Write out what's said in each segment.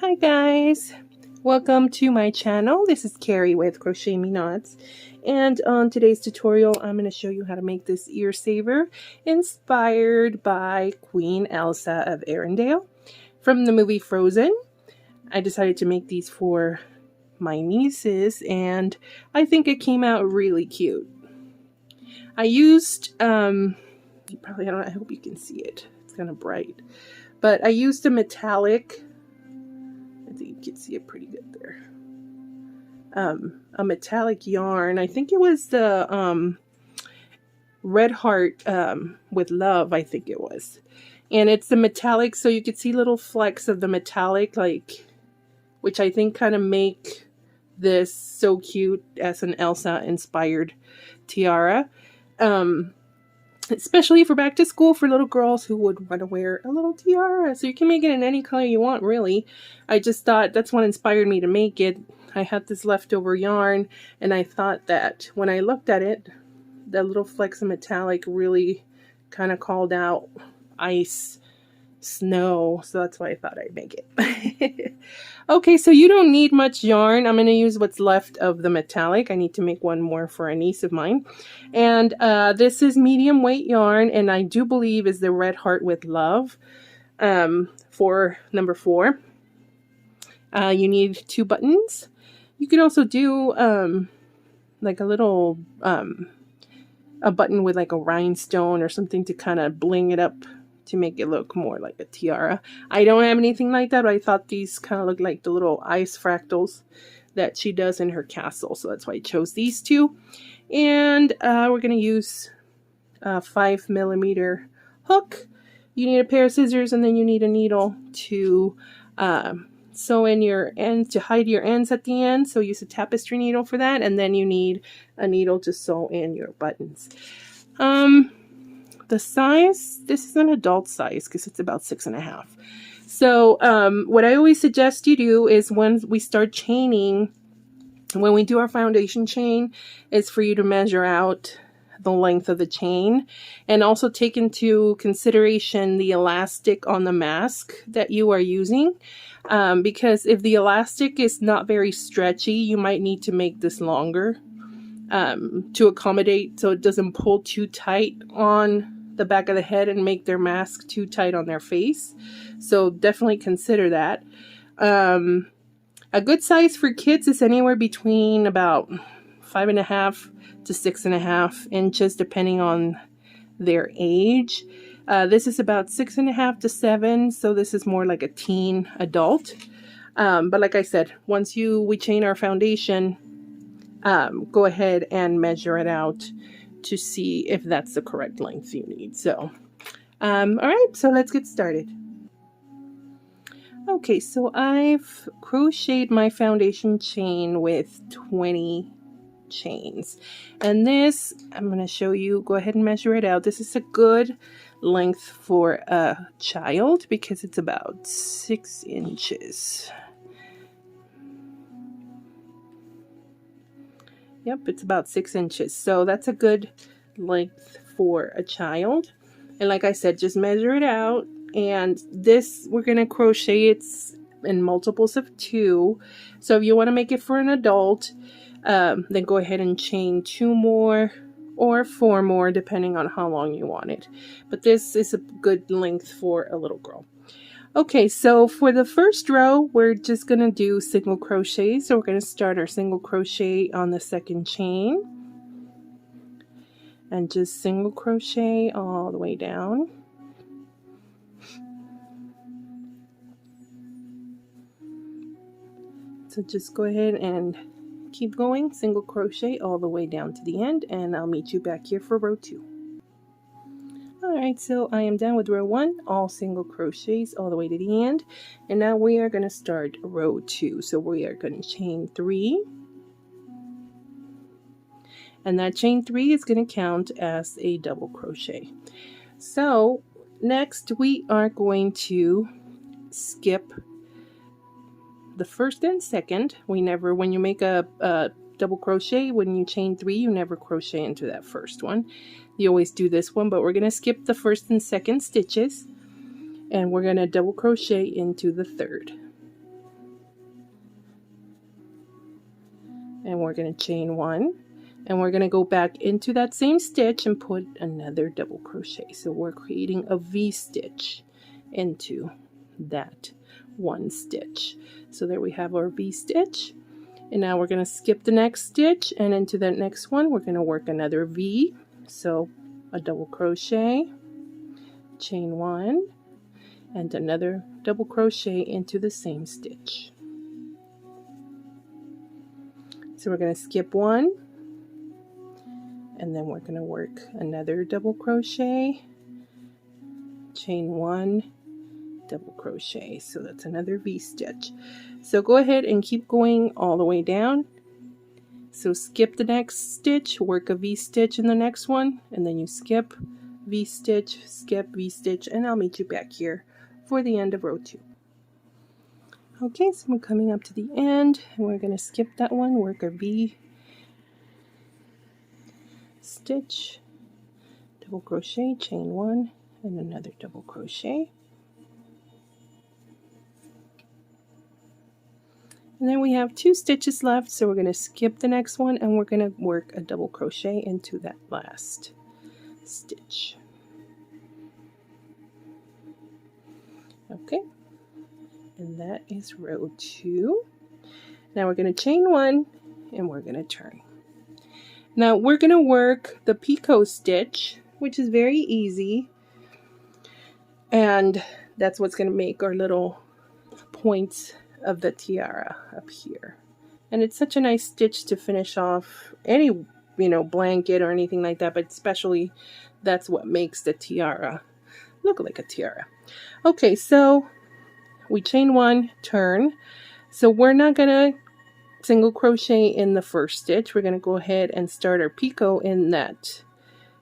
Hi guys, welcome to my channel. This is Kari with Crochet Me Knots, and on today's tutorial I'm going to show you how to make this ear saver inspired by Queen Elsa of Arendelle from the movie Frozen. I decided to make these for my nieces and I think it came out really cute. I used you probably, I hope you can see it, it's kind of bright, but I used a metallic, I think you can see it pretty good there. A metallic yarn. I think it was the Red Heart with Love, I think it was. And it's the metallic, so you could see little flecks of the metallic, like, which I think kind of make this so cute as an Elsa inspired tiara. Especially for back to school for little girls who would want to wear a little tiara. So you can make it in any color you want, really. I just thought that's what inspired me to make it. I had this leftover yarn and I thought that when I looked at it, the little flecks of metallic really kind of called out ice, snow. So that's why I thought I'd make it. Okay, so you don't need much yarn. I'm going to use what's left of the metallic. I need to make one more for a niece of mine. And this is medium weight yarn, and I do believe is the Red Heart with Love for number 4. You need 2 buttons. You can also do like a little a button with like a rhinestone or something to kind of bling it up to make it look more like a tiara. I don't have anything like that, but I thought these kind of look like the little ice fractals that she does in her castle. So that's why I chose these 2. And we're going to use a 5mm hook. You need a pair of scissors and then you need a needle to sew in your ends, to hide your ends at the end. So use a tapestry needle for that. And then you need a needle to sew in your buttons. The size, this is an adult size because it's about 6.5. So what I always suggest you do is when we start chaining, when we do our foundation chain, is for you to measure out the length of the chain and also take into consideration the elastic on the mask that you are using. Because if the elastic is not very stretchy, you might need to make this longer to accommodate so it doesn't pull too tight on the back of the head and make their mask too tight on their face. So definitely consider that. A good size for kids is anywhere between about 5.5 to 6.5 inches depending on their age. This is about 6.5 to 7, so this is more like a teen adult. But like I said, once we chain our foundation, go ahead and measure it out to see if that's the correct length you need. So, all right, so let's get started. Okay, so I've crocheted my foundation chain with 20 chains. And this, I'm going to show you, go ahead and measure it out. This is a good length for a child because it's about 6 inches. Yep, it's about 6 inches. So that's a good length for a child. And like I said, just measure it out. And this, we're going to crochet it in multiples of 2. So if you want to make it for an adult, then go ahead and chain 2 more or 4 more, depending on how long you want it. But this is a good length for a little girl. Okay, so for the first row, we're just going to do single crochet. So we're going to start our single crochet on the second chain. And just single crochet all the way down. So just go ahead and keep going, single crochet all the way down to the end, and I'll meet you back here for row 2. Alright, so I am done with row 1, all single crochets all the way to the end. And now we are going to start row 2. So we are going to chain 3. And that chain 3 is going to count as a double crochet. So next we are going to skip the first and second. When you make a double crochet, when you chain 3, you never crochet into that first one. You always do this one, but we're going to skip the first and second stitches and we're going to double crochet into the third. and we're going to chain 1, and we're going to go back into that same stitch and put another double crochet. So we're creating a V stitch into that one stitch. So there we have our V stitch, and now we're going to skip the next stitch, and into that next one we're going to work another V. So a double crochet, chain 1, and another double crochet into the same stitch. So we're going to skip 1, and then we're going to work another double crochet, chain 1, double crochet. So that's another V stitch. So go ahead and keep going all the way down. So skip the next stitch, work a V stitch in the next one, and then you skip, V stitch, skip, V stitch, and I'll meet you back here for the end of row 2. Okay, so we're coming up to the end, and we're going to skip that one, work a V stitch, double crochet, chain 1, and another double crochet. And then we have 2 stitches left, so we're going to skip the next one, and we're going to work a double crochet into that last stitch. Okay, and that is row 2. Now we're going to chain 1, and we're going to turn. Now we're going to work the picot stitch, which is very easy, and that's what's going to make our little points of the tiara up here. And it's such a nice stitch to finish off any, blanket or anything like that, but especially that's what makes the tiara look like a tiara. Okay, so we chain 1, turn. So we're not gonna single crochet in the first stitch. We're gonna go ahead and start our picot in that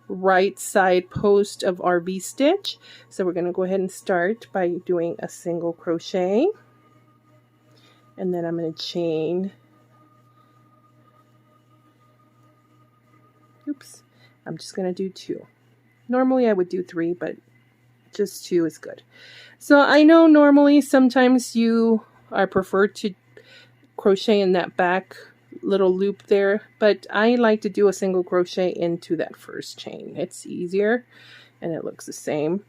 right side post of our V stitch. So we're gonna go ahead and start by doing a single crochet, and then I'm going to chain, I'm just going to do 2. Normally I would do 3, but just 2 is good. So I know normally sometimes you are preferred to crochet in that back little loop there, but I like to do a single crochet into that first chain. It's easier and it looks the same.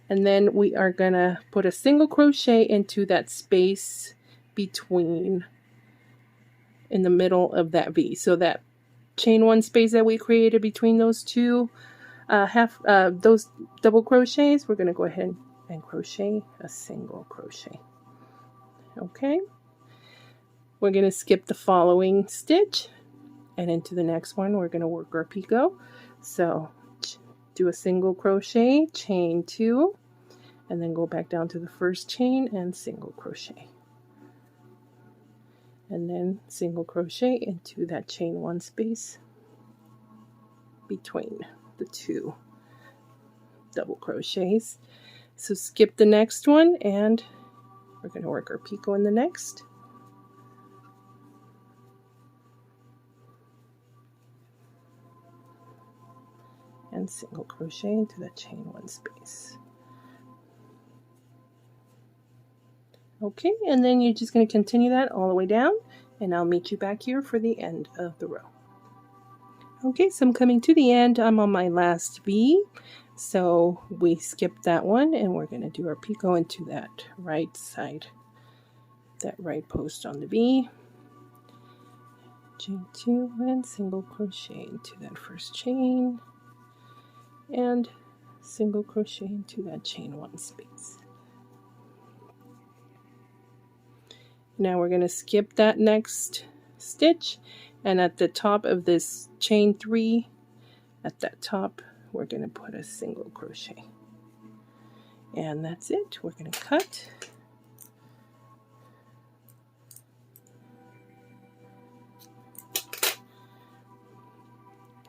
And then we are going to put a single crochet into that space between, in the middle of that V. So that chain 1 space that we created between those two, those double crochets, we're going to go ahead and crochet a single crochet. Okay. We're going to skip the following stitch, and into the next one we're going to work our picot. So do a single crochet, chain 2, and then go back down to the first chain and single crochet, and then single crochet into that chain 1 space between the 2 double crochets. So skip the next one, and we're going to work our picot in the next. And single crochet into that chain 1 space. Okay, and then you're just going to continue that all the way down, and I'll meet you back here for the end of the row. Okay, so I'm coming to the end. I'm on my last V, so we skipped that one, and we're going to do our picot into that right side, that right post on the V. Chain 2 and single crochet into that first chain, and single crochet into that chain 1 space. Now we're going to skip that next stitch, and at the top of this chain 3, at that top, we're going to put a single crochet. And that's it. We're going to cut.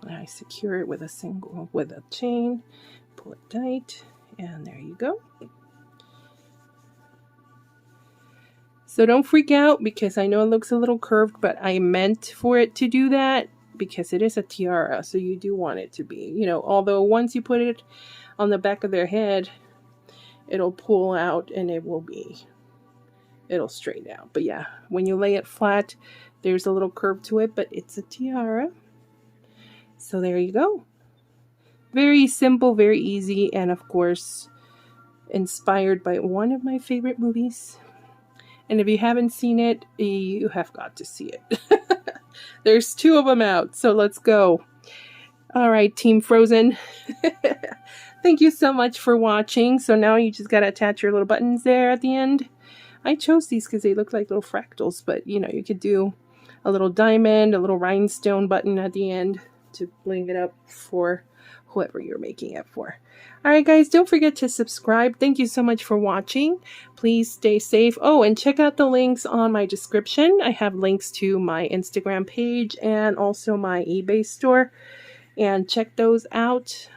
I secure it with a chain, pull it tight, and there you go. So don't freak out, because I know it looks a little curved, but I meant for it to do that because it is a tiara, so you do want it to be, although once you put it on the back of their head, it'll pull out and it will be it'll straighten out. But yeah, when you lay it flat, there's a little curve to it, but it's a tiara. So there you go. Very simple, very easy, and of course, inspired by one of my favorite movies. And if you haven't seen it, you have got to see it. There's 2 of them out, so let's go. All right, Team Frozen. Thank you so much for watching. So now you just got to attach your little buttons there at the end. I chose these because they look like little fractals, but you know, you could do a little diamond, a little rhinestone button at the end to bling it up for whoever you're making it for. All right, guys, don't forget to subscribe. Thank you so much for watching. Please stay safe. Oh, and check out the links on my description. I have links to my Instagram page and also my eBay store. And check those out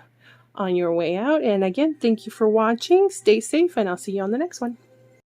on your way out. And again, thank you for watching. Stay safe, and I'll see you on the next one.